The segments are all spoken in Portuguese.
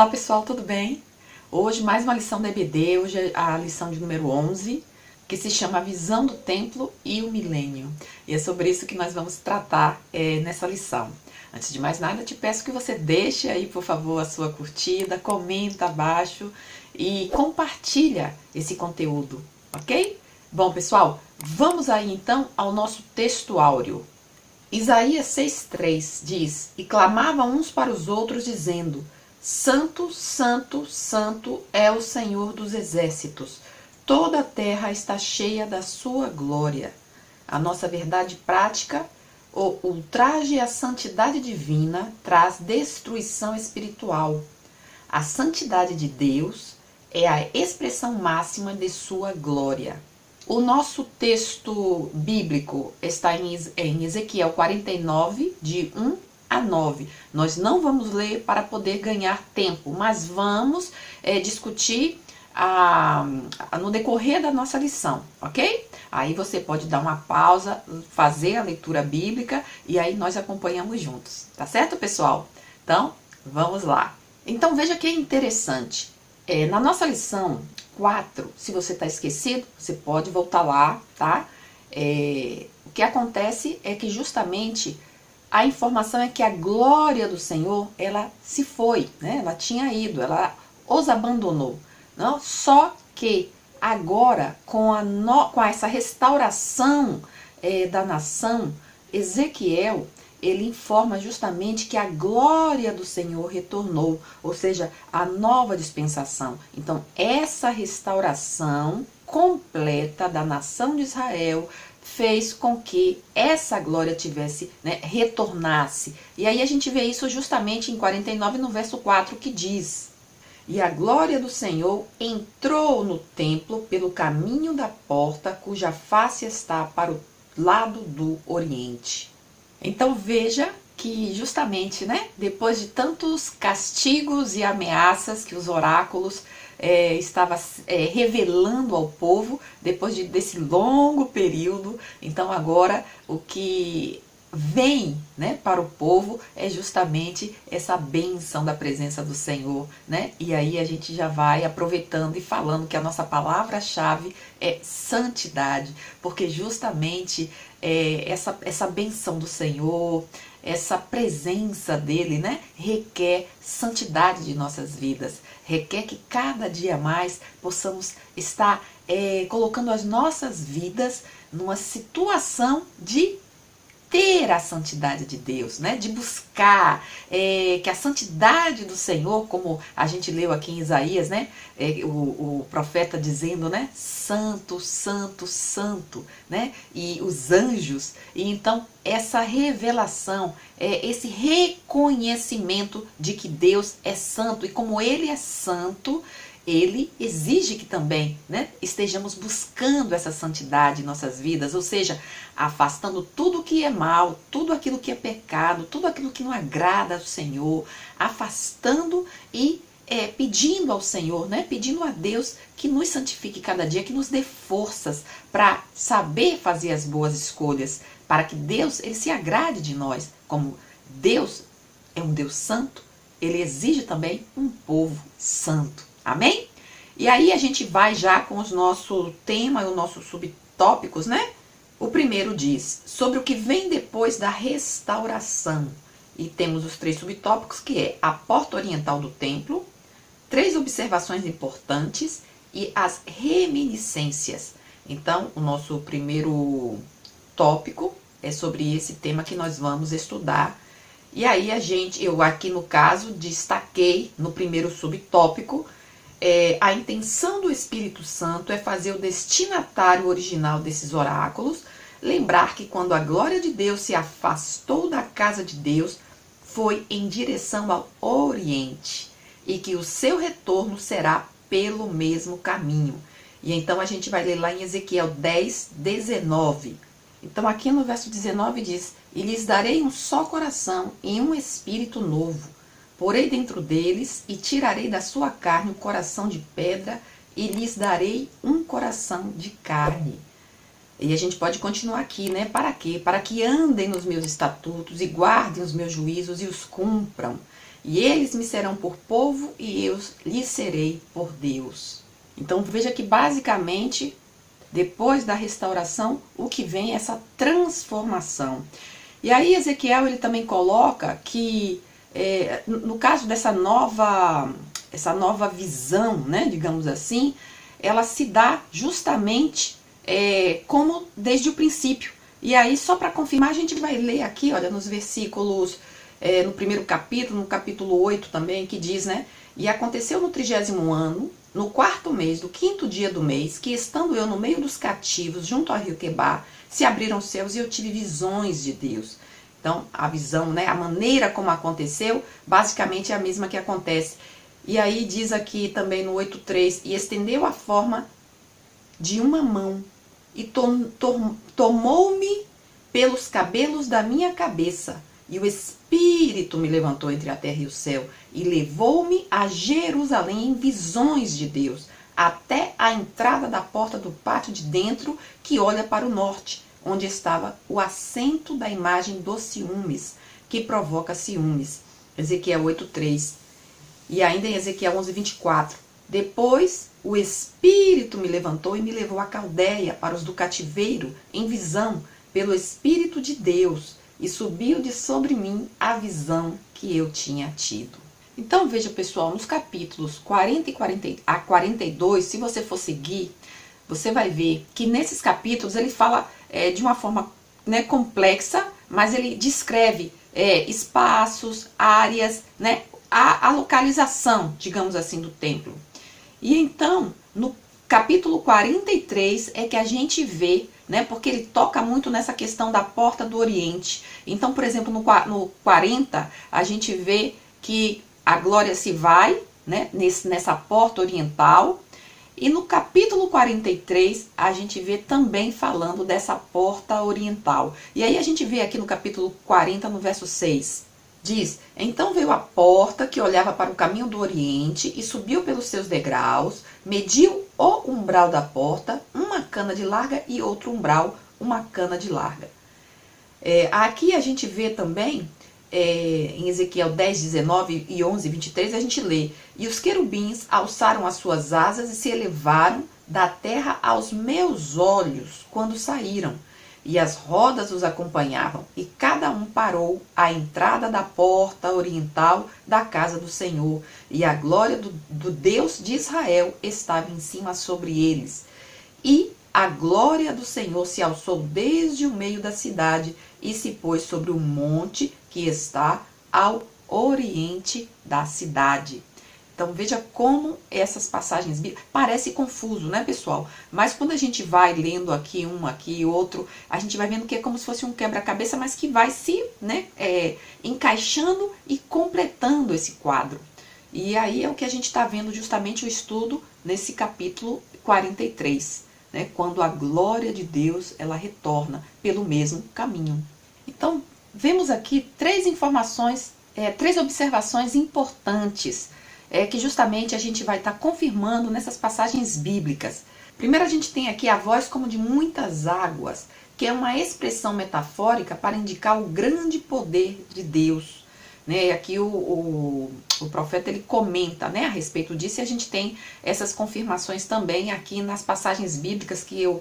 Olá pessoal, tudo bem? Hoje mais uma lição da EBD, hoje é a lição de número 11, que se chama A Visão do Templo e o Milênio. E é sobre isso que nós vamos tratar nessa lição. Antes de mais nada, te peço que você deixe aí, por favor, a sua curtida, comenta abaixo e compartilha esse conteúdo, ok? Bom pessoal, vamos aí então ao nosso texto áureo. Isaías 6,3 diz: E clamavam uns para os outros, dizendo: Santo, Santo, Santo é o Senhor dos exércitos, toda a terra está cheia da sua glória. A nossa verdade prática, o ultraje à santidade divina, traz destruição espiritual. A santidade de Deus é a expressão máxima de sua glória. O nosso texto bíblico está em Ezequiel 49, de 1 a 9. Nós não vamos ler para poder ganhar tempo, mas vamos discutir no decorrer da nossa lição, ok? Aí você pode dar uma pausa, fazer a leitura bíblica e aí nós acompanhamos juntos, tá certo, pessoal? Então, vamos lá. Então, veja que é interessante. Na nossa lição 4, se você está esquecido, você pode voltar lá, tá? O que acontece é que justamente a informação é que a glória do Senhor, ela se foi, né? Ela tinha ido, ela os abandonou. Não? Só que agora, com essa restauração da nação, Ezequiel, ele informa justamente que a glória do Senhor retornou, ou seja, a nova dispensação. Então, essa restauração completa da nação de Israel fez com que essa glória tivesse, retornasse. E aí a gente vê isso justamente em 49, no verso 4, que diz: E a glória do Senhor entrou no templo pelo caminho da porta, cuja face está para o lado do oriente. Então veja que justamente, depois de tantos castigos e ameaças que os oráculos estavam revelando ao povo, depois desse longo período, então agora o que vem para o povo é justamente essa bênção da presença do Senhor, E aí a gente já vai aproveitando e falando que a nossa palavra-chave é santidade, porque justamente essa bênção do Senhor, essa presença dele, requer santidade de nossas vidas, requer que cada dia mais possamos estar colocando as nossas vidas numa situação de ter a santidade de Deus, de buscar que a santidade do Senhor, como a gente leu aqui em Isaías, o profeta dizendo, santo, santo, santo, e os anjos, e então essa revelação, esse reconhecimento de que Deus é santo, e como Ele é santo, Ele exige que também estejamos buscando essa santidade em nossas vidas, ou seja, afastando tudo que é mal, tudo aquilo que é pecado, tudo aquilo que não agrada ao Senhor, afastando e pedindo ao Senhor, pedindo a Deus que nos santifique cada dia, que nos dê forças para saber fazer as boas escolhas, para que Deus ele se agrade de nós. Como Deus é um Deus santo, Ele exige também um povo santo. Amém? E aí a gente vai já com os nosso tema e os nossos subtópicos, O primeiro diz sobre o que vem depois da restauração. E temos os 3 subtópicos, que é a porta oriental do templo, 3 observações importantes e as reminiscências. Então, o nosso primeiro tópico é sobre esse tema que nós vamos estudar. E aí eu aqui no caso destaquei no primeiro subtópico, a intenção do Espírito Santo é fazer o destinatário original desses oráculos, lembrar que quando a glória de Deus se afastou da casa de Deus, foi em direção ao Oriente, e que o seu retorno será pelo mesmo caminho. E então a gente vai ler lá em Ezequiel 10, 19. Então aqui no verso 19 diz: E lhes darei um só coração e um espírito novo. Porei dentro deles e tirarei da sua carne um coração de pedra e lhes darei um coração de carne. E a gente pode continuar aqui, Para quê? Para que andem nos meus estatutos e guardem os meus juízos e os cumpram. E eles me serão por povo e eu lhes serei por Deus. Então veja que basicamente, depois da restauração, o que vem é essa transformação. E aí Ezequiel ele também coloca que, no caso dessa nova visão, né, digamos assim, ela se dá justamente como desde o princípio. E aí, só para confirmar, a gente vai ler aqui, olha, nos versículos, no primeiro capítulo, no capítulo 8 também, que diz, né? E aconteceu no 30º ano, no 4º mês, do 5º dia do mês, que estando eu no meio dos cativos, junto ao rio Quebar, se abriram os céus e eu tive visões de Deus. Então, a visão, né, a maneira como aconteceu, basicamente é a mesma que acontece. E aí diz aqui também no 8:3, e estendeu a forma de uma mão, e tomou-me pelos cabelos da minha cabeça, e o Espírito me levantou entre a terra e o céu, e levou-me a Jerusalém em visões de Deus, até a entrada da porta do pátio de dentro, que olha para o norte, onde estava o assento da imagem dos ciúmes, que provoca ciúmes. Ezequiel 8:3. E ainda em Ezequiel 11:24. Depois o Espírito me levantou e me levou à Caldeia, para os do cativeiro, em visão, pelo Espírito de Deus, e subiu de sobre mim a visão que eu tinha tido. Então veja, pessoal, nos capítulos 40 a 42, se você for seguir, você vai ver que nesses capítulos ele fala de uma forma, né, complexa, mas ele descreve espaços, áreas, né, a localização, digamos assim, do templo. E então, no capítulo 43 é que a gente vê, né, porque ele toca muito nessa questão da porta do Oriente. Então, por exemplo, no 40, a gente vê que a glória se vai, né, nessa porta oriental. E no capítulo 43, a gente vê também falando dessa porta oriental. E aí a gente vê aqui no capítulo 40, no verso 6. Diz, então veio a porta que olhava para o caminho do Oriente e subiu pelos seus degraus, mediu o umbral da porta, uma cana de larga e outro umbral, uma cana de larga. Aqui a gente vê também, em Ezequiel 10, 19 e 11, 23, a gente lê, e os querubins alçaram as suas asas e se elevaram da terra aos meus olhos quando saíram. E as rodas os acompanhavam, e cada um parou à entrada da porta oriental da casa do Senhor, e a glória do Deus de Israel estava em cima sobre eles. E a glória do Senhor se alçou desde o meio da cidade, e se pôs sobre o monte que está ao oriente da cidade. Então veja como essas passagens parece confuso, né, pessoal? Mas quando a gente vai lendo aqui um, aqui outro, a gente vai vendo que é como se fosse um quebra-cabeça, mas que vai se, né, encaixando e completando esse quadro. E aí é o que a gente está vendo justamente o estudo nesse capítulo 43, né, quando a glória de Deus ela retorna pelo mesmo caminho. Então vemos aqui três observações importantes que justamente a gente vai estar confirmando nessas passagens bíblicas. Primeiro a gente tem aqui a voz como de muitas águas, que é uma expressão metafórica para indicar o grande poder de Deus. Né? Aqui o profeta ele comenta, né, a respeito disso, e a gente tem essas confirmações também aqui nas passagens bíblicas que eu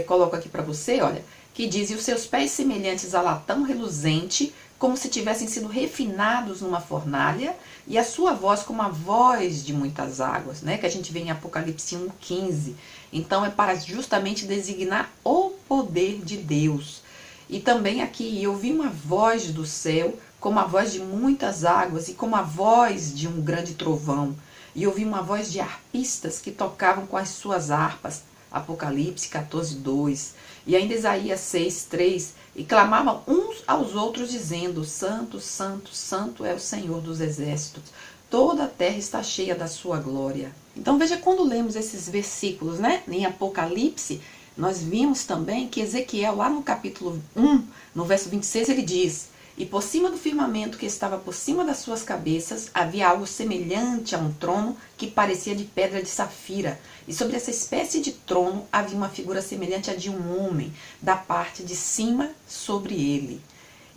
coloco aqui para você, olha, que diz, e os seus pés semelhantes a latão reluzente, como se tivessem sido refinados numa fornalha, e a sua voz como a voz de muitas águas, né, que a gente vê em Apocalipse 1:15. Então é para justamente designar o poder de Deus. E também aqui, eu vi uma voz do céu, como a voz de muitas águas, e como a voz de um grande trovão. E ouvi uma voz de harpistas que tocavam com as suas harpas, Apocalipse 14:2. E ainda Isaías 6:3, e clamavam uns aos outros dizendo, Santo, Santo, Santo é o Senhor dos exércitos, toda a terra está cheia da sua glória. Então veja, quando lemos esses versículos, né, em Apocalipse, nós vimos também que Ezequiel, lá no capítulo 1, no verso 26, ele diz, e por cima do firmamento que estava por cima das suas cabeças, havia algo semelhante a um trono que parecia de pedra de safira. E sobre essa espécie de trono havia uma figura semelhante à de um homem, da parte de cima sobre ele.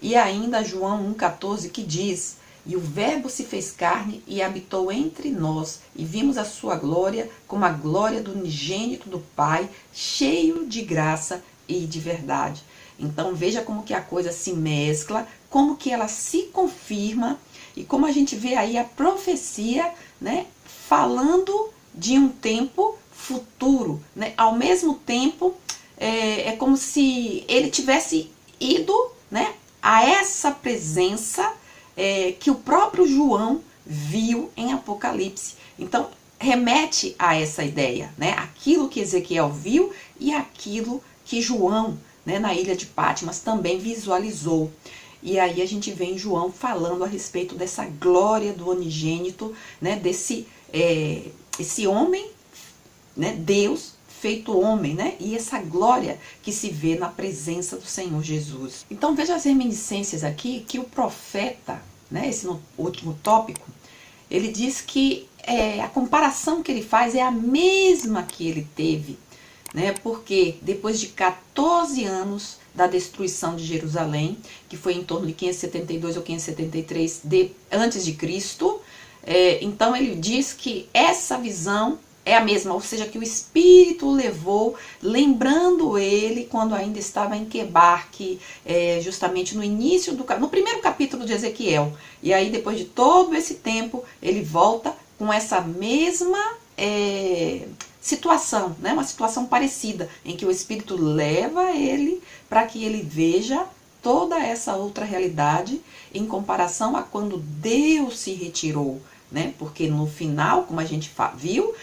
E ainda João 1,14 que diz, E o Verbo se fez carne e habitou entre nós, e vimos a sua glória como a glória do unigênito do Pai, cheio de graça e de verdade. Então veja como que a coisa se mescla, como que ela se confirma, e como a gente vê aí a profecia, né, falando de um tempo futuro, né? Ao mesmo tempo, é como se ele tivesse ido, né, a essa presença que o próprio João viu em Apocalipse. Então, remete a essa ideia, né? Aquilo que Ezequiel viu e aquilo que João, né, na ilha de Patmos, também visualizou. E aí a gente vê em João falando a respeito dessa glória do unigênito, né, desse esse homem, né, Deus feito homem, né, e essa glória que se vê na presença do Senhor Jesus. Então veja as reminiscências aqui que o profeta, né, esse no último tópico, ele diz que a comparação que ele faz é a mesma que ele teve, né, porque depois de 14 anos da destruição de Jerusalém, que foi em torno de 572 ou 573 antes de Cristo, então ele diz que essa visão é a mesma, ou seja, que o Espírito o levou, lembrando ele quando ainda estava em Quebar, que justamente no início no primeiro capítulo de Ezequiel. E aí depois de todo esse tempo, ele volta com essa mesma situação, né? Uma situação parecida, em que o Espírito leva ele para que ele veja toda essa outra realidade em comparação a quando Deus se retirou, né? Porque no final, como a gente viu,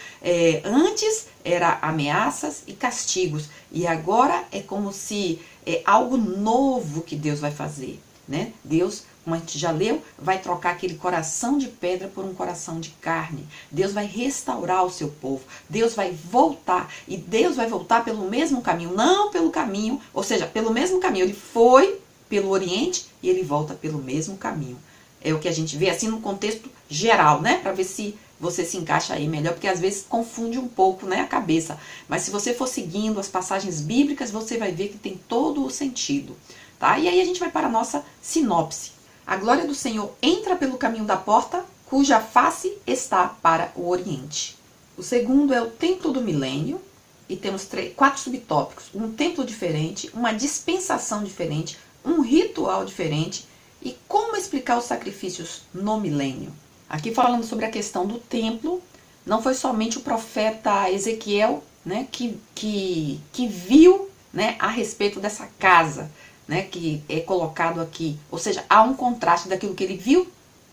antes era ameaças e castigos, e agora é como se algo novo que Deus vai fazer, né? Deus, como a gente já leu, vai trocar aquele coração de pedra por um coração de carne. Deus vai restaurar o seu povo. Deus vai voltar. E Deus vai voltar pelo mesmo caminho, não pelo caminho, ou seja, pelo mesmo caminho. Ele foi pelo Oriente e ele volta pelo mesmo caminho. É o que a gente vê assim no contexto geral, né? Para ver se você se encaixa aí melhor, porque às vezes confunde um pouco, né, a cabeça. Mas se você for seguindo as passagens bíblicas, você vai ver que tem todo o sentido, tá? E aí a gente vai para a nossa sinopse. A glória do Senhor entra pelo caminho da porta, cuja face está para o Oriente. O segundo é o templo do milênio, e temos 4 subtópicos. Um templo diferente, uma dispensação diferente, um ritual diferente, e como explicar os sacrifícios no milênio. Aqui falando sobre a questão do templo, não foi somente o profeta Ezequiel, né, que viu, né, a respeito dessa casa, né, que é colocado aqui. Ou seja, há um contraste daquilo que ele viu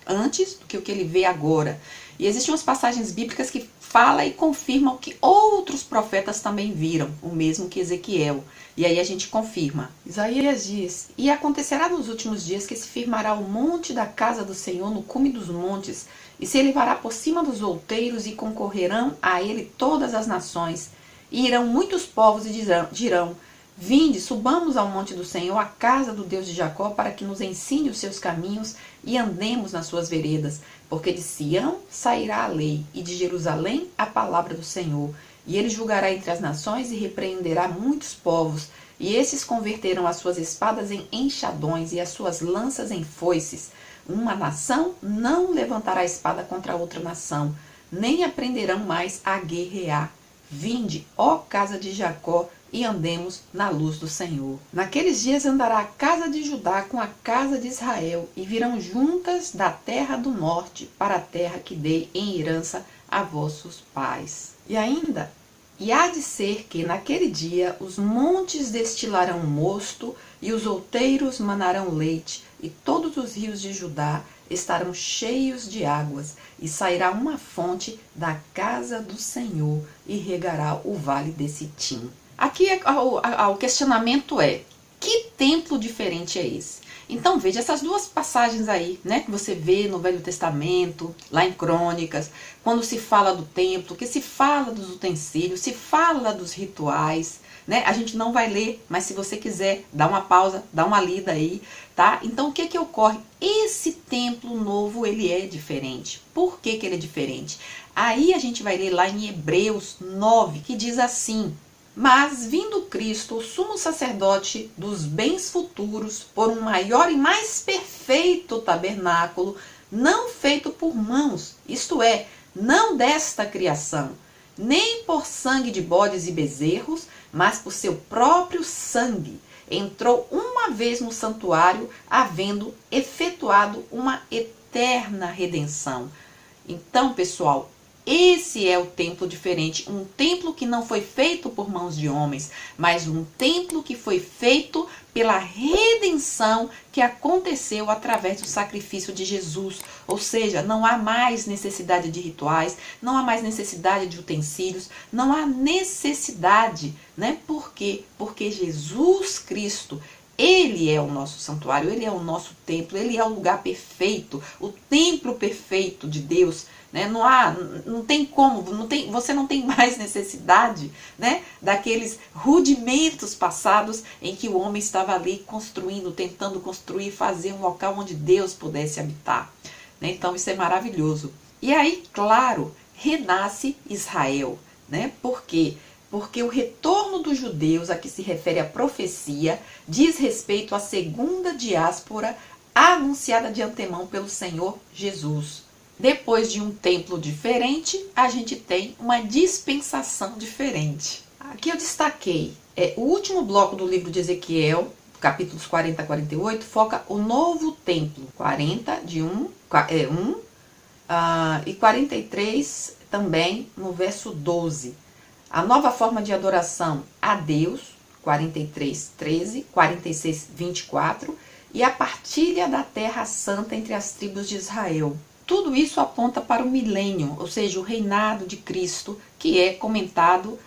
antes do que o que ele vê agora. E existem umas passagens bíblicas que falam e confirmam que outros profetas também viram, o mesmo que Ezequiel. E aí a gente confirma. Isaías diz: e acontecerá nos últimos dias que se firmará o monte da casa do Senhor no cume dos montes, e se elevará por cima dos outeiros, e concorrerão a ele todas as nações. E irão muitos povos e dirão: vinde, subamos ao monte do Senhor, à casa do Deus de Jacó, para que nos ensine os seus caminhos e andemos nas suas veredas. Porque de Sião sairá a lei, e de Jerusalém a palavra do Senhor. E ele julgará entre as nações e repreenderá muitos povos. E esses converterão as suas espadas em enxadões e as suas lanças em foices. Uma nação não levantará espada contra outra nação, nem aprenderão mais a guerrear. Vinde, ó casa de Jacó, e andemos na luz do Senhor. Naqueles dias andará a casa de Judá com a casa de Israel, e virão juntas da terra do norte para a terra que dei em herança a vossos pais. E ainda, e há de ser que naquele dia os montes destilarão mosto, e os outeiros manarão leite, e todos os rios de Judá estarão cheios de águas, e sairá uma fonte da casa do Senhor, e regará o vale de Sitim. Aqui o questionamento é: que templo diferente é esse? Então veja essas duas passagens aí, né, que você vê no Velho Testamento, lá em Crônicas, quando se fala do templo, que se fala dos utensílios, se fala dos rituais, né? A gente não vai ler, mas se você quiser, dá uma pausa, dá uma lida aí, tá? Então o que que ocorre? Esse templo novo, ele é diferente. Por que que ele é diferente? Aí a gente vai ler lá em Hebreus 9, que diz assim: mas vindo Cristo, o sumo sacerdote dos bens futuros, por um maior e mais perfeito tabernáculo, não feito por mãos, isto é, não desta criação, nem por sangue de bodes e bezerros, mas por seu próprio sangue. Entrou uma vez no santuário, havendo efetuado uma eterna redenção. Então, pessoal, esse é o templo diferente, um templo que não foi feito por mãos de homens, mas um templo que foi feito pela redenção que aconteceu através do sacrifício de Jesus. Ou seja, não há mais necessidade de rituais, não há mais necessidade de utensílios, não há necessidade, né? Por quê? Porque Jesus Cristo, Ele é o nosso santuário, Ele é o nosso templo, Ele é o lugar perfeito, o templo perfeito de Deus. Né? Não tem como, você não tem mais necessidade, né, daqueles rudimentos passados em que o homem estava ali construindo, tentando construir, fazer um local onde Deus pudesse habitar. Né? Então isso é maravilhoso. E aí, claro, renasce Israel. Né? Por quê? Porque o retorno dos judeus, a que se refere a profecia, diz respeito à segunda diáspora anunciada de antemão pelo Senhor Jesus. Depois de um templo diferente, a gente tem uma dispensação diferente. Aqui eu destaquei, o último bloco do livro de Ezequiel, capítulos 40 a 48, foca o novo templo, 40 de 1 e 43 também no verso 12. A nova forma de adoração a Deus, 43, 13, 46, 24, e a partilha da terra santa entre as tribos de Israel. Tudo isso aponta para o milênio, ou seja, o reinado de Cristo, que é comentado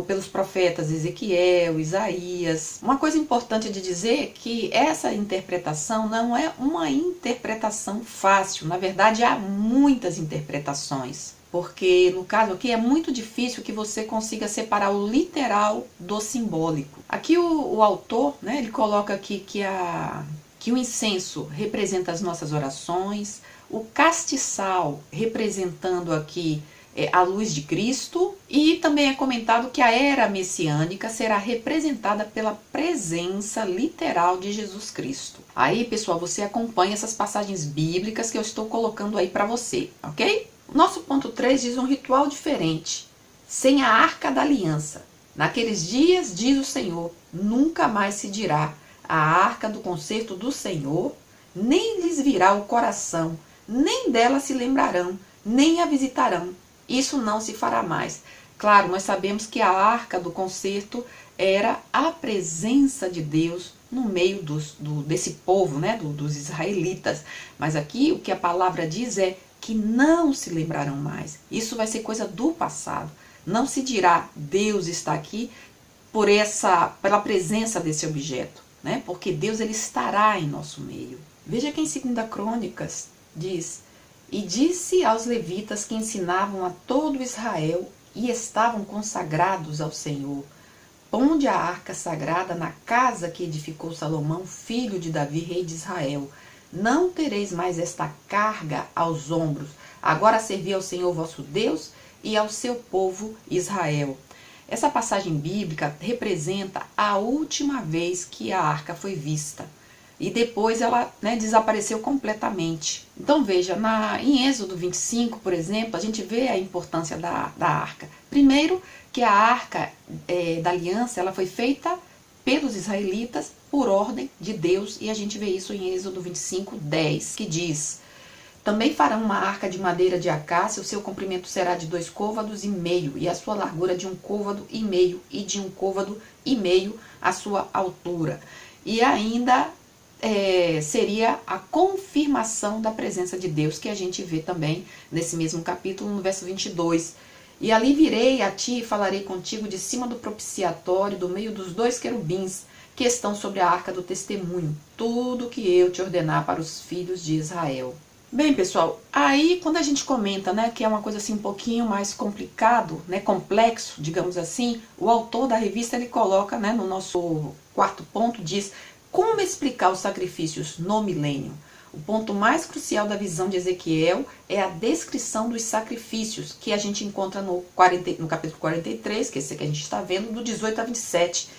pelos profetas Ezequiel, Isaías. Uma coisa importante de dizer é que essa interpretação não é uma interpretação fácil. Na verdade, há muitas interpretações, porque no caso aqui é muito difícil que você consiga separar o literal do simbólico. Aqui o autor, né, ele coloca aqui que o incenso representa as nossas orações, o castiçal representando aqui a luz de Cristo, e também é comentado que a era messiânica será representada pela presença literal de Jesus Cristo. Aí, pessoal, você acompanha essas passagens bíblicas que eu estou colocando aí para você, ok? Nosso ponto 3 diz um ritual diferente, sem a arca da aliança. Naqueles dias, diz o Senhor, nunca mais se dirá a arca do concerto do Senhor, nem lhes virá o coração, nem dela se lembrarão, nem a visitarão. Isso não se fará mais. Claro, nós sabemos que a arca do concerto era a presença de Deus no meio desse povo, né, dos israelitas. Mas aqui o que a palavra diz é que não se lembrarão mais. Isso vai ser coisa do passado. Não se dirá, Deus está aqui pela presença desse objeto, né? Porque Deus ele estará em nosso meio. Veja que em 2 Crônicas diz: e disse aos levitas que ensinavam a todo Israel e estavam consagrados ao Senhor: ponde a arca sagrada na casa que edificou Salomão, filho de Davi, rei de Israel. Não tereis mais esta carga aos ombros. Agora servi ao Senhor vosso Deus e ao seu povo Israel. Essa passagem bíblica representa a última vez que a arca foi vista. E depois ela, né, desapareceu completamente. Então veja, em Êxodo 25, por exemplo, a gente vê a importância da arca. Primeiro, que a arca da aliança ela foi feita pelos israelitas por ordem de Deus, e a gente vê isso em Êxodo 25, 10, que diz: também farão uma arca de madeira de acácia, o seu comprimento será de 2 côvados e meio, e a sua largura de 1 côvado e meio, e de 1 côvado e meio a sua altura. E ainda seria a confirmação da presença de Deus, que a gente vê também nesse mesmo capítulo, no verso 22. E ali virei a ti e falarei contigo de cima do propiciatório, do meio dos 2 querubins, que estão sobre a arca do testemunho, tudo que eu te ordenar para os filhos de Israel. Bem, pessoal, aí quando a gente comenta, né, que é uma coisa assim um pouquinho mais complicado, né, complexo, digamos assim, o autor da revista ele coloca, né, no nosso 4º ponto, diz: como explicar os sacrifícios no milênio? O ponto mais crucial da visão de Ezequiel é a descrição dos sacrifícios, que a gente encontra no capítulo 43, que é esse que a gente está vendo, do 18 a 27,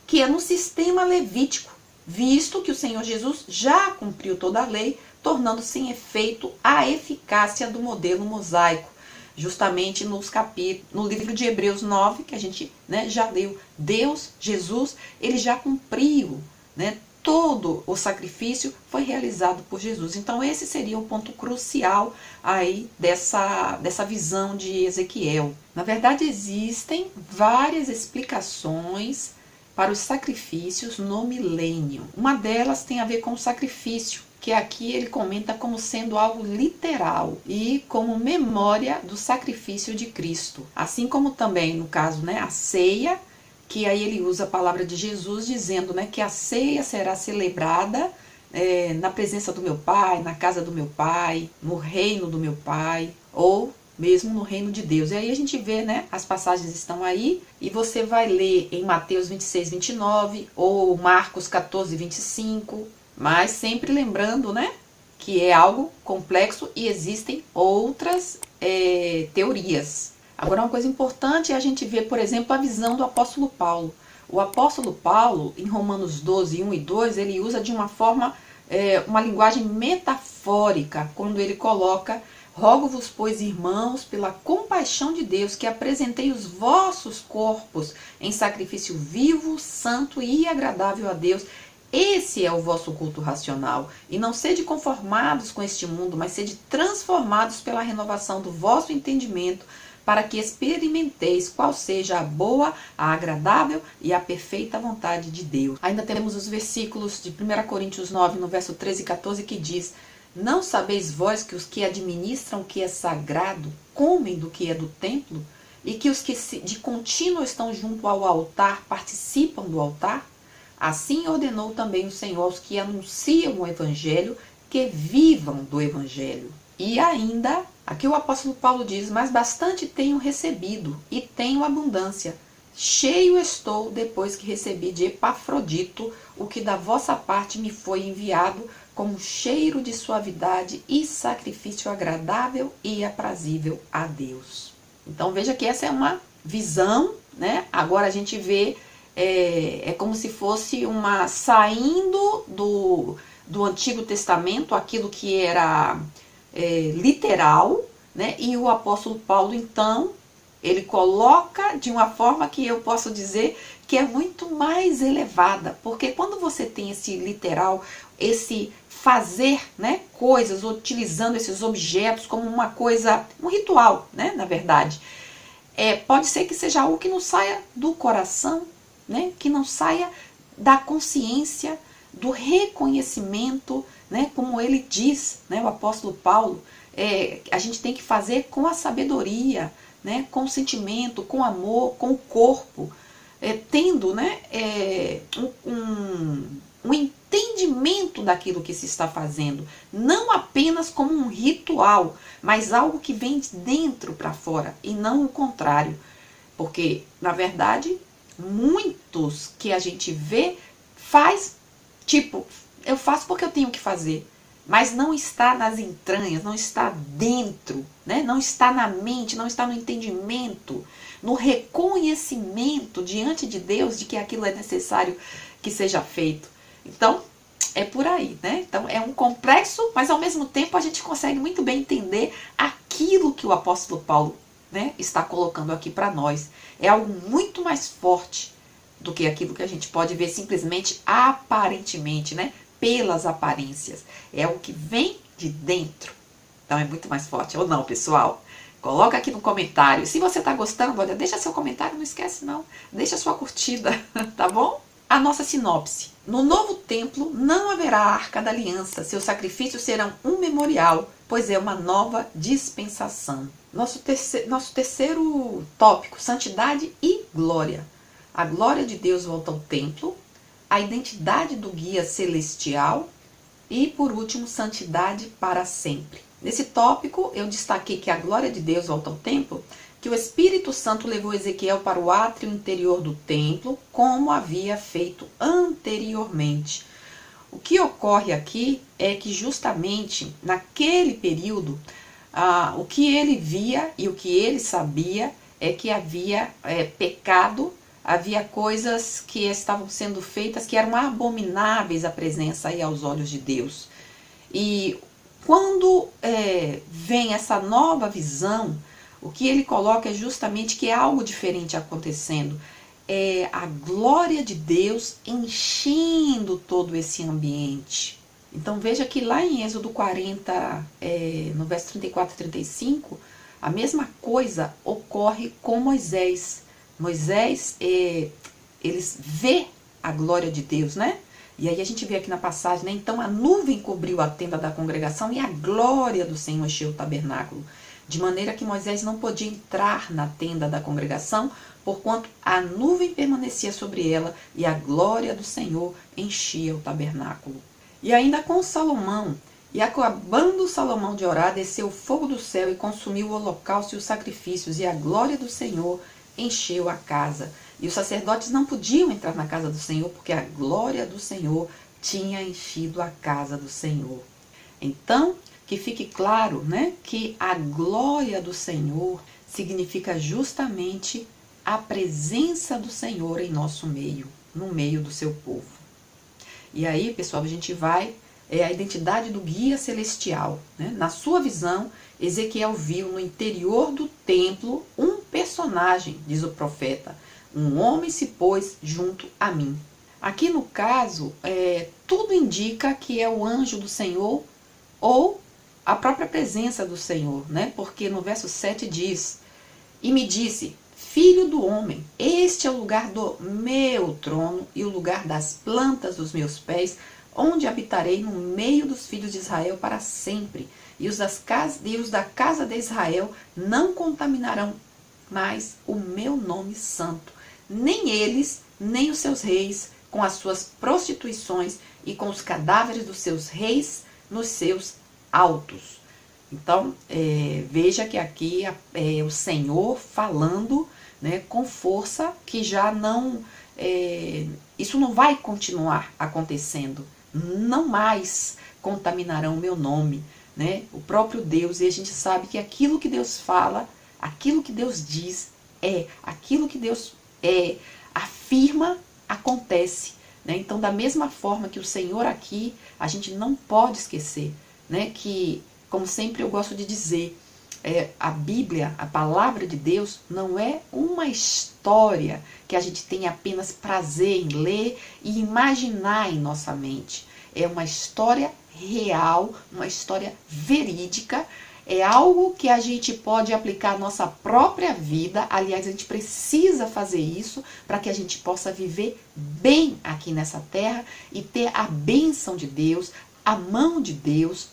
que é no sistema levítico, visto que o Senhor Jesus já cumpriu toda a lei tornando sem efeito a eficácia do modelo mosaico. Justamente no livro de Hebreus 9, que a gente, né, já leu, Deus, Jesus, ele já cumpriu, né, todo o sacrifício foi realizado por Jesus. Então esse seria o ponto crucial aí dessa visão de Ezequiel. Na verdade existem várias explicações para os sacrifícios no milênio. Uma delas tem a ver com o sacrifício, que aqui ele comenta como sendo algo literal e como memória do sacrifício de Cristo. Assim como também, no caso, né, a ceia, que aí ele usa a palavra de Jesus dizendo, né, que a ceia será celebrada na presença do meu Pai, na casa do meu Pai, no reino do meu Pai, ou mesmo no reino de Deus. E aí a gente vê, né, as passagens estão aí, e você vai ler em Mateus 26, 29, ou Marcos 14, 25, mas sempre lembrando, né, que é algo complexo e existem outras teorias. Agora, uma coisa importante é a gente ver, por exemplo, a visão do apóstolo Paulo. O apóstolo Paulo, em Romanos 12, 1 e 2, ele usa de uma forma, uma linguagem metafórica, quando ele coloca: rogo-vos, pois, irmãos, pela compaixão de Deus, que apresentei os vossos corpos em sacrifício vivo, santo e agradável a Deus. Esse é o vosso culto racional. E não sede conformados com este mundo, mas sede transformados pela renovação do vosso entendimento, para que experimenteis qual seja a boa, a agradável e a perfeita vontade de Deus. Ainda temos os versículos de 1 Coríntios 9, no verso 13 e 14, que diz: não sabeis vós que os que administram o que é sagrado comem do que é do templo, e que os que de contínuo estão junto ao altar participam do altar? Assim ordenou também o Senhor aos que anunciam o Evangelho que vivam do Evangelho. E ainda, aqui o apóstolo Paulo diz: mas bastante tenho recebido e tenho abundância. Cheio estou depois que recebi de Epafrodito o que da vossa parte me foi enviado, como cheiro de suavidade e sacrifício agradável e aprazível a Deus. Então veja que essa é uma visão, né? Agora a gente vê, é como se fosse uma saindo do Antigo Testamento, aquilo que era literal, né? E o apóstolo Paulo, então, ele coloca de uma forma que eu posso dizer que é muito mais elevada, porque quando você tem esse literal, esse fazer, né, coisas utilizando esses objetos como uma coisa, um ritual, né, na verdade, pode ser que seja algo que não saia do coração, né, que não saia da consciência, do reconhecimento, né, como ele diz, né, o apóstolo Paulo, a gente tem que fazer com a sabedoria, né, com o sentimento, com o amor, com o corpo, tendo, né, um entendimento daquilo que se está fazendo, não apenas como um ritual, mas algo que vem de dentro para fora, e não o contrário, porque, na verdade, muitos que a gente vê faz, tipo, eu faço porque eu tenho que fazer, mas não está nas entranhas, não está dentro, né? Não está na mente, não está no entendimento, no reconhecimento diante de Deus de que aquilo é necessário que seja feito. Então, é por aí, né? Então, é um complexo, mas ao mesmo tempo a gente consegue muito bem entender aquilo que o apóstolo Paulo, né, está colocando aqui para nós. É algo muito mais forte do que aquilo que a gente pode ver simplesmente aparentemente, né? Pelas aparências. É o que vem de dentro. Então é muito mais forte, ou não, pessoal? Coloca aqui no comentário. Se você está gostando, olha, deixa seu comentário, não esquece não. Deixa sua curtida, tá bom? A nossa sinopse. No novo templo não haverá a Arca da Aliança. Seus sacrifícios serão um memorial, pois é uma nova dispensação. Nosso terceiro tópico, santidade e glória. A glória de Deus volta ao templo, a identidade do guia celestial e, por último, santidade para sempre. Nesse tópico, eu destaquei que a glória de Deus volta ao templo, que o Espírito Santo levou Ezequiel para o átrio interior do templo, como havia feito anteriormente. O que ocorre aqui é que justamente naquele período, o que ele via e o que ele sabia é que havia pecado, havia coisas que estavam sendo feitas que eram abomináveis à presença e aos olhos de Deus. E Quando vem essa nova visão, o que ele coloca é justamente que é algo diferente acontecendo. É a glória de Deus enchendo todo esse ambiente. Então veja que lá em Êxodo 40, no verso 34 e 35, a mesma coisa ocorre com Moisés. Moisés, eles vê a glória de Deus, né? E aí a gente vê aqui na passagem, né? Então a nuvem cobriu a tenda da congregação e a glória do Senhor encheu o tabernáculo. De maneira que Moisés não podia entrar na tenda da congregação, porquanto a nuvem permanecia sobre ela e a glória do Senhor enchia o tabernáculo. E ainda com Salomão, e acabando Salomão de orar, desceu o fogo do céu e consumiu o holocausto e os sacrifícios, e a glória do Senhor encheu a casa. E os sacerdotes não podiam entrar na casa do Senhor, porque a glória do Senhor tinha enchido a casa do Senhor. Então, que fique claro, né, que a glória do Senhor significa justamente a presença do Senhor em nosso meio, no meio do seu povo. E aí, pessoal, a gente vai, a identidade do guia celestial, né? Na sua visão, Ezequiel viu no interior do templo um personagem, diz o profeta. Um homem se pôs junto a mim. Aqui no caso, tudo indica que é o anjo do Senhor ou a própria presença do Senhor, né? Porque no verso 7 diz: e me disse, filho do homem, este é o lugar do meu trono e o lugar das plantas dos meus pés, onde habitarei no meio dos filhos de Israel para sempre. E os da casa de Israel não contaminarão mais o meu nome santo, nem eles, nem os seus reis, com as suas prostituições e com os cadáveres dos seus reis nos seus altos. Então, veja que aqui é o Senhor falando, né, com força, que já não, isso não vai continuar acontecendo, não mais contaminarão o meu nome, né, o próprio Deus, e a gente sabe que aquilo que Deus fala, aquilo que Deus diz, aquilo que Deus afirma, acontece, né? Então, da mesma forma que o Senhor aqui, a gente não pode esquecer, né, que, como sempre eu gosto de dizer, a Bíblia, a palavra de Deus, não é uma história que a gente tem apenas prazer em ler e imaginar em nossa mente. É uma história real, uma história verídica, é algo que a gente pode aplicar à nossa própria vida. Aliás, a gente precisa fazer isso para que a gente possa viver bem aqui nessa terra e ter a bênção de Deus, a mão de Deus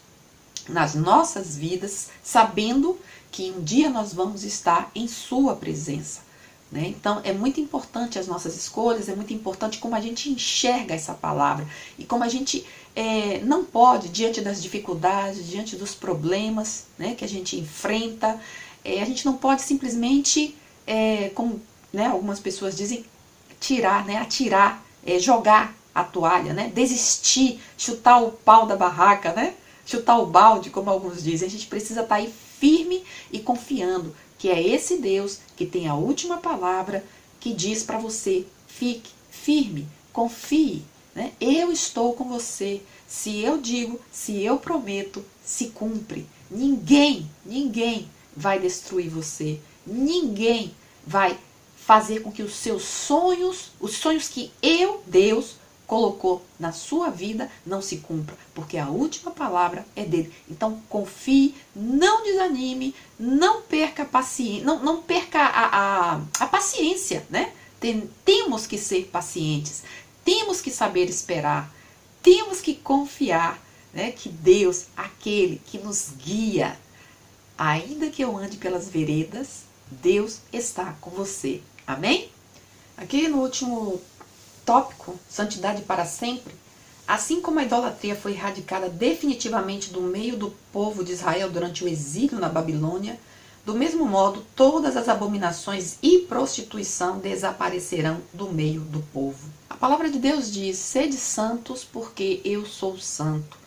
nas nossas vidas, sabendo que um dia nós vamos estar em sua presença, né? Então é muito importante as nossas escolhas, é muito importante como a gente enxerga essa palavra e como a gente não pode, diante das dificuldades, diante dos problemas, né, que a gente enfrenta, a gente não pode simplesmente, como, né, algumas pessoas dizem, tirar, né, atirar, jogar a toalha, né, desistir, chutar o pau da barraca, né, chutar o balde, como alguns dizem. A gente precisa estar aí firme e confiando que é esse Deus que tem a última palavra, que diz para você: fique firme, confie, né? Eu estou com você. Se eu digo, se eu prometo, se cumpre. Ninguém vai destruir você. Ninguém vai fazer com que os seus sonhos, os sonhos que eu, Deus, colocou na sua vida, não se cumpra, porque a última palavra é dele. Então confie, não desanime, não perca a paciência, não perca a paciência, né? Temos que ser pacientes, temos que saber esperar, temos que confiar, né, que Deus, aquele que nos guia, ainda que eu ande pelas veredas, Deus está com você. Amém? Aqui no último tópico, santidade para sempre, assim como a idolatria foi erradicada definitivamente do meio do povo de Israel durante o exílio na Babilônia, do mesmo modo, todas as abominações e prostituição desaparecerão do meio do povo. A palavra de Deus diz: sede santos, porque eu sou santo.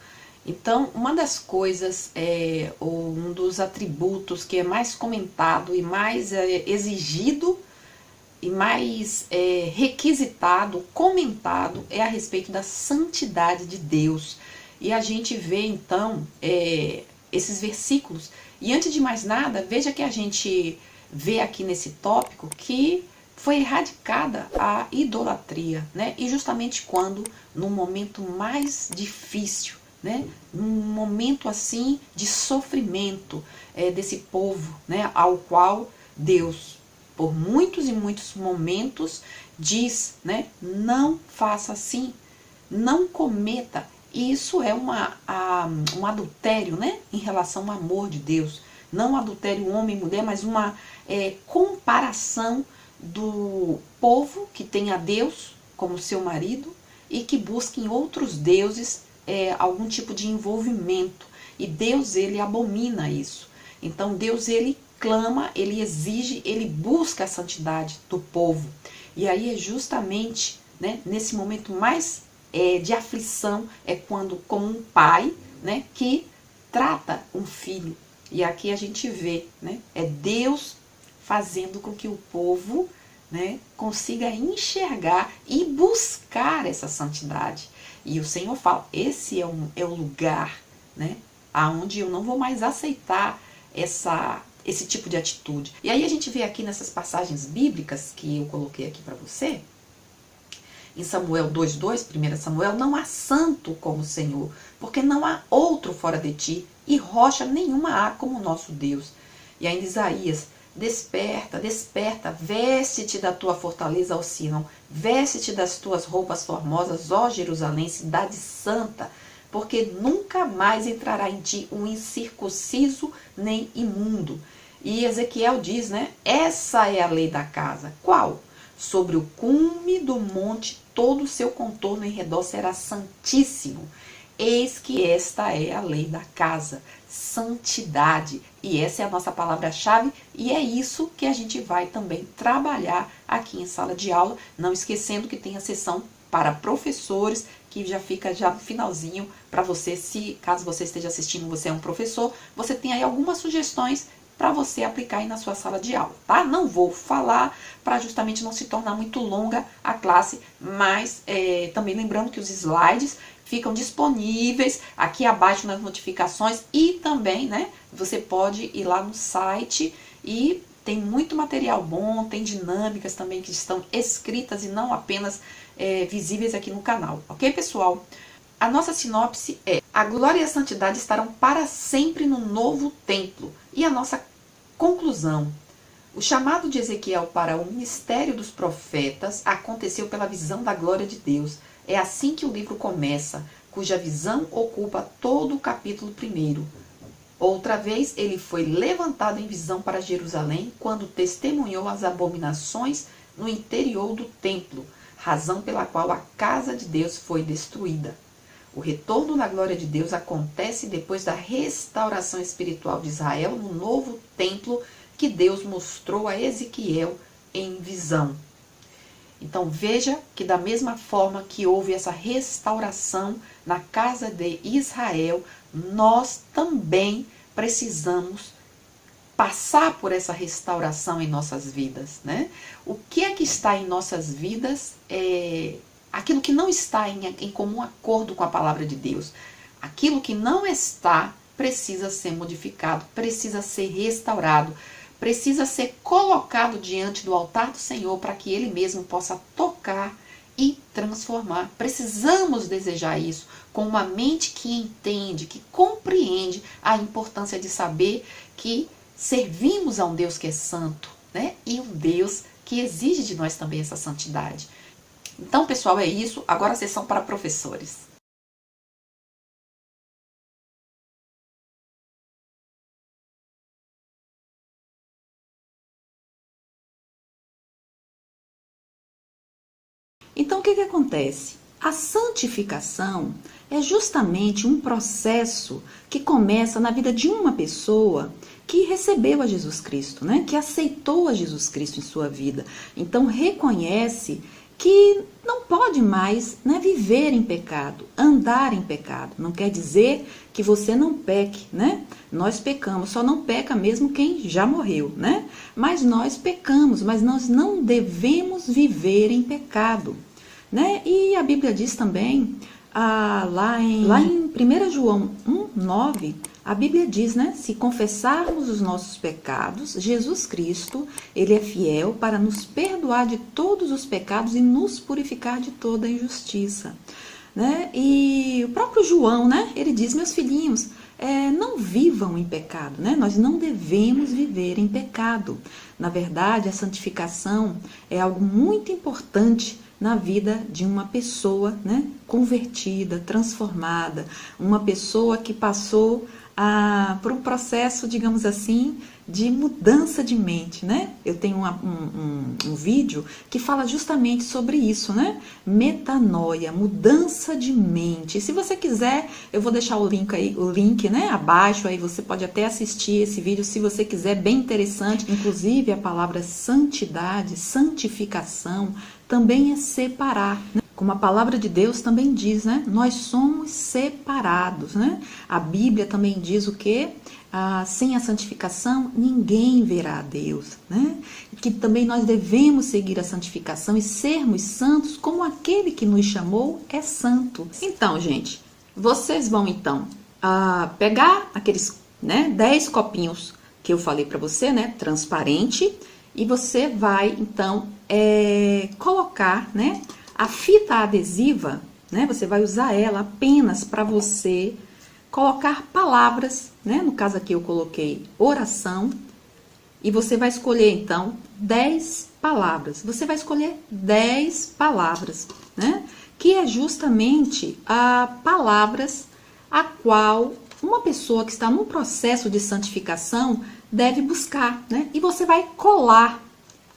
Então, uma das coisas, ou um dos atributos que é mais comentado e mais exigido e mais requisitado, comentado, é a respeito da santidade de Deus. E a gente vê, então, esses versículos. E antes de mais nada, veja que a gente vê aqui nesse tópico que foi erradicada a idolatria, né? E justamente quando, no momento mais difícil, né? Num momento assim de sofrimento desse povo, né? Ao qual Deus, por muitos e muitos momentos, diz, né? Não faça assim, não cometa. E isso é um adultério, né? Em relação ao amor de Deus. Não adultério homem e mulher, mas uma comparação do povo que tem a Deus como seu marido e que busca em outros deuses algum tipo de envolvimento. E Deus, ele abomina isso. Então Deus, ele clama, ele exige, ele busca a santidade do povo. E aí é justamente, né, nesse momento mais de aflição, é quando, como um pai, né, que trata um filho. E aqui a gente vê, né, é Deus fazendo com que o povo, né, consiga enxergar e buscar essa santidade. E o Senhor fala, esse é o lugar, né, aonde eu não vou mais aceitar esse tipo de atitude. E aí a gente vê aqui nessas passagens bíblicas que eu coloquei aqui para você, em Samuel 2:2, 1 Samuel, não há santo como o Senhor, porque não há outro fora de ti, e rocha nenhuma há como o nosso Deus. E ainda Isaías, desperta, desperta, veste-te da tua fortaleza, ó Sião, veste-te das tuas roupas formosas, ó Jerusalém, cidade santa, porque nunca mais entrará em ti um incircunciso nem imundo. E Ezequiel diz, né, essa é a lei da casa. Qual? Sobre o cume do monte, todo o seu contorno em redor será santíssimo. Eis que esta é a lei da casa, santidade. E essa é a nossa palavra-chave e é isso que a gente vai também trabalhar aqui em sala de aula. Não esquecendo que tem a sessão para professores, que já fica já no finalzinho para você, se caso você esteja assistindo, você é um professor, você tem aí algumas sugestões para você aplicar aí na sua sala de aula, tá? Não vou falar para justamente não se tornar muito longa a classe, mas também lembrando que os slides ficam disponíveis aqui abaixo nas notificações e também, né, você pode ir lá no site e tem muito material bom, tem dinâmicas também que estão escritas e não apenas visíveis aqui no canal, ok, pessoal? A nossa sinopse é: a glória e a santidade estarão para sempre no novo templo. E a nossa conclusão: o chamado de Ezequiel para o ministério dos profetas aconteceu pela visão da glória de Deus. É assim que o livro começa, cuja visão ocupa todo o capítulo 1. Outra vez ele foi levantado em visão para Jerusalém, quando testemunhou as abominações no interior do templo, razão pela qual a casa de Deus foi destruída. O retorno da glória de Deus acontece depois da restauração espiritual de Israel no novo templo que Deus mostrou a Ezequiel em visão. Então veja que da mesma forma que houve essa restauração na casa de Israel, nós também precisamos passar por essa restauração em nossas vidas, né? O que é que está em nossas vidas aquilo que não está em comum acordo com a palavra de Deus. Aquilo que não está precisa ser modificado, precisa ser restaurado, precisa ser colocado diante do altar do Senhor para que Ele mesmo possa tocar e transformar. Precisamos desejar isso com uma mente que entende, que compreende a importância de saber que servimos a um Deus que é santo, né? E um Deus que exige de nós também essa santidade. Então, pessoal, é isso. Agora a sessão para professores. Então, o que acontece? A santificação é justamente um processo que começa na vida de uma pessoa que recebeu a Jesus Cristo, né? Que aceitou a Jesus Cristo em sua vida. Então, reconhece que não pode mais, né, viver em pecado, andar em pecado. Não quer dizer que você não peque, né? Nós pecamos, só não peca mesmo quem já morreu, né? Mas nós pecamos, mas nós não devemos viver em pecado, né? E a Bíblia diz também lá em 1 João 1:9, a Bíblia diz, né? Se confessarmos os nossos pecados, Jesus Cristo, Ele é fiel para nos perdoar de todos os pecados e nos purificar de toda injustiça. Né? E o próprio João, né? Ele diz, meus filhinhos, não vivam em pecado, né? Nós não devemos viver em pecado. Na verdade, a santificação é algo muito importante na vida de uma pessoa, né? Convertida, transformada, uma pessoa que passou por um processo, digamos assim, de mudança de mente, né? Eu tenho um vídeo que fala justamente sobre isso, né? Metanoia, mudança de mente. Se você quiser, eu vou deixar o link, né, abaixo, aí você pode até assistir esse vídeo, se você quiser, bem interessante. Inclusive, a palavra santidade, santificação, também é separar, né? Como a palavra de Deus também diz, né? Nós somos separados, né? A Bíblia também diz o quê? Sem a santificação, ninguém verá a Deus, né? E que também nós devemos seguir a santificação e sermos santos como aquele que nos chamou é santo. Então, gente, vocês vão então pegar aqueles, né, 10 copinhos que eu falei para você, né? Transparente. E você vai então colocar, né, a fita adesiva, né? Você vai usar ela apenas para você colocar palavras, né? No caso aqui eu coloquei oração, e você vai escolher então 10 palavras. Você vai escolher 10 palavras, né? Que é justamente palavras a qual uma pessoa que está num processo de santificação deve buscar, né? E você vai colar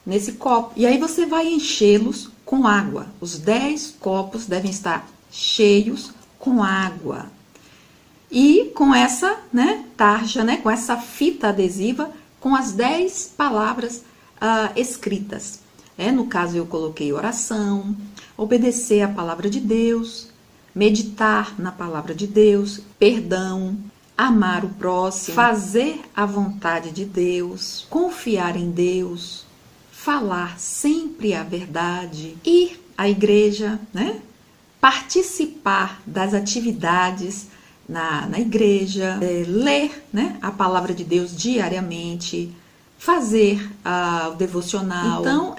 nesse copo. E aí você vai enchê-los com água. Os 10 copos devem estar cheios com água. E com essa, né, tarja, né, com essa fita adesiva, com as 10 palavras escritas. No caso, eu coloquei oração, obedecer a palavra de Deus, meditar na palavra de Deus, perdão, amar o próximo, fazer a vontade de Deus, confiar em Deus, falar sempre a verdade, ir à igreja, né? Participar das atividades na igreja, ler, né, a palavra de Deus diariamente, fazer o devocional. Então,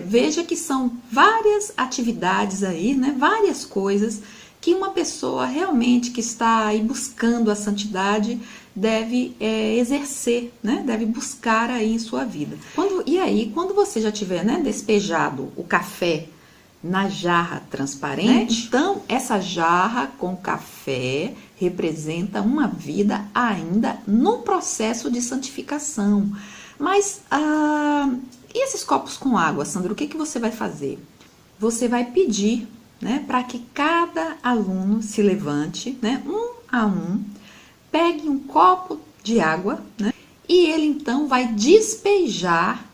veja que são várias atividades aí, né, várias coisas que uma pessoa realmente que está aí buscando a santidade deve exercer, né? Deve buscar aí em sua vida. Quando você já tiver, né, despejado o café na jarra transparente, né? Então essa jarra com café representa uma vida ainda no processo de santificação. Mas e esses copos com água, Sandra, o que você vai fazer? Você vai pedir, né, para que cada aluno se levante, né, um a um, pegue um copo de água, né, e ele então vai despejar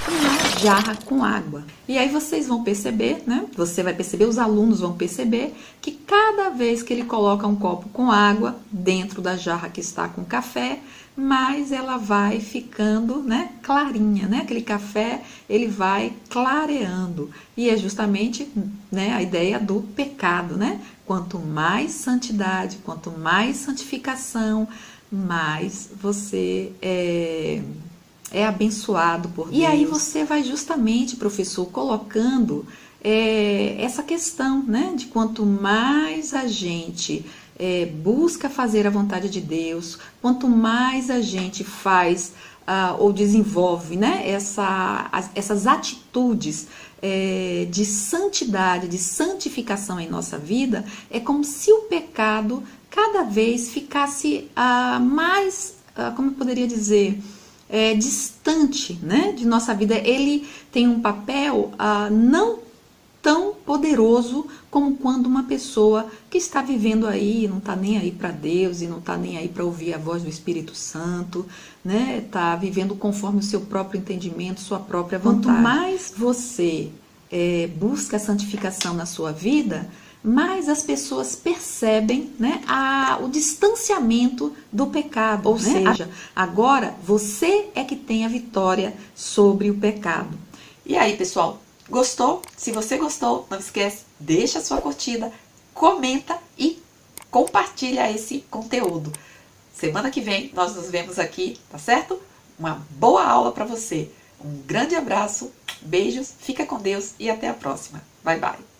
uma jarra com água. E aí vocês vão perceber, né, você vai perceber, os alunos vão perceber que cada vez que ele coloca um copo com água dentro da jarra que está com café, mais ela vai ficando, né, clarinha, né? Aquele café, ele vai clareando. E é justamente, né, a ideia do pecado, né? Quanto mais santidade, quanto mais santificação, mais você é abençoado por Deus. E aí você vai justamente, professor, colocando essa questão, né, de quanto mais a gente busca fazer a vontade de Deus, quanto mais a gente faz ou desenvolve, né, essas atitudes de santidade, de santificação em nossa vida, é como se o pecado cada vez ficasse mais, como eu poderia dizer, distante, né, de nossa vida. Ele tem um papel não tão poderoso como quando uma pessoa que está vivendo aí, não está nem aí para Deus e não está nem aí para ouvir a voz do Espírito Santo, né? Está vivendo conforme o seu próprio entendimento, sua própria vontade. Quanto mais você busca a santificação na sua vida, mais as pessoas percebem, né, o distanciamento do pecado. Ou seja, agora você é que tem a vitória sobre o pecado. E aí, pessoal? Gostou? Se você gostou, não esquece, deixa a sua curtida, comenta e compartilha esse conteúdo. Semana que vem nós nos vemos aqui, tá certo? Uma boa aula para você. Um grande abraço, beijos, fica com Deus e até a próxima. Bye, bye.